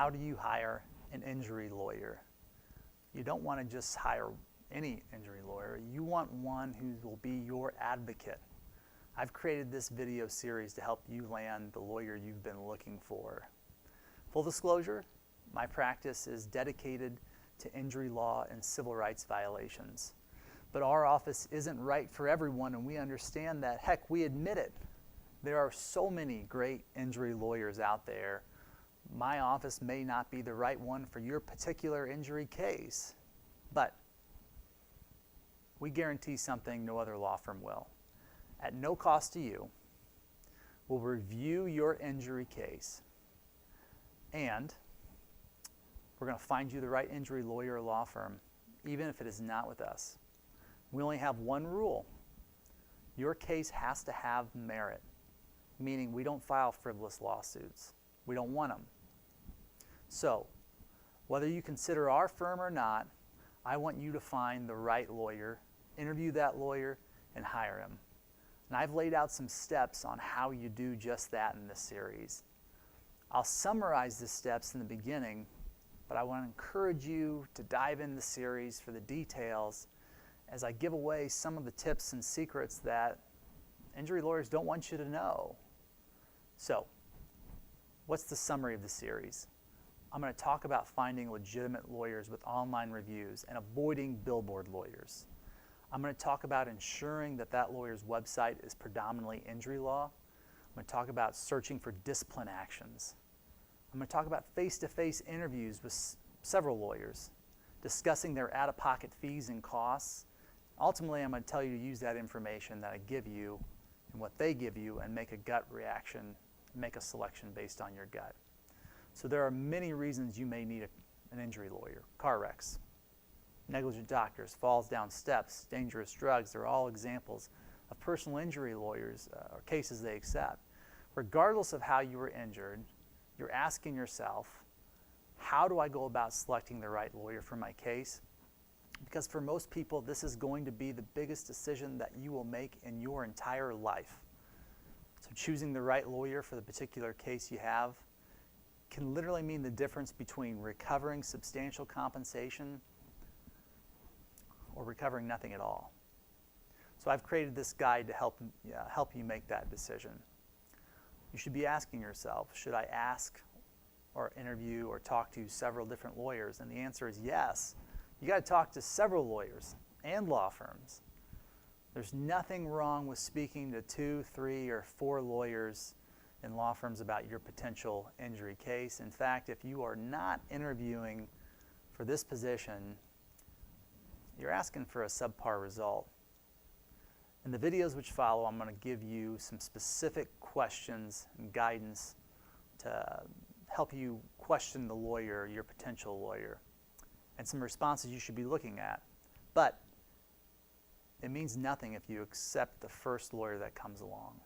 How do you hire an injury lawyer? You don't want to just hire any injury lawyer. You want one who will be your advocate. I've created this video series to help you land the lawyer you've been looking for. Full disclosure, my practice is dedicated to injury law and civil rights violations. But our office isn't right for everyone, and we understand that. Heck, we admit it. There are so many great injury lawyers out there. My office may not be the right one for your particular injury case, but we guarantee something no other law firm will. At no cost to you, we'll review your injury case, and we're going to find you the right injury lawyer or law firm, even if it is not with us. We only have one rule. Your case has to have merit, meaning we don't file frivolous lawsuits. We don't want them. So, whether you consider our firm or not, I want you to find the right lawyer, interview that lawyer, and hire him. And I've laid out some steps on how you do just that in this series. I'll summarize the steps in the beginning, but I want to encourage you to dive in the series for the details as I give away some of the tips and secrets that injury lawyers don't want you to know. So, what's the summary of the series? I'm going to talk about finding legitimate lawyers with online reviews and avoiding billboard lawyers. I'm going to talk about ensuring that that lawyer's website is predominantly injury law. I'm going to talk about searching for discipline actions. I'm going to talk about face-to-face interviews with several lawyers, discussing their out-of-pocket fees and costs. Ultimately, I'm going to tell you to use that information that I give you and what they give you and make a gut reaction, make a selection based on your gut. So there are many reasons you may need an injury lawyer. Car wrecks, negligent doctors, falls down steps, dangerous drugs. They're all examples of personal injury lawyers or cases they accept. Regardless of how you were injured, you're asking yourself, how do I go about selecting the right lawyer for my case? Because for most people, this is going to be the biggest decision that you will make in your entire life. So choosing the right lawyer for the particular case you have can literally mean the difference between recovering substantial compensation or recovering nothing at all. So I've created this guide to help you make that decision. You should be asking yourself, should I ask or interview or talk to several different lawyers? And the answer is yes. You got to talk to several lawyers and law firms. There's nothing wrong with speaking to 2, 3, or 4 lawyers in law firms about your potential injury case. In fact, if you are not interviewing for this position, you're asking for a subpar result. In the videos which follow, I'm going to give you some specific questions and guidance to help you question the lawyer, your potential lawyer, and some responses you should be looking at. But it means nothing if you accept the first lawyer that comes along.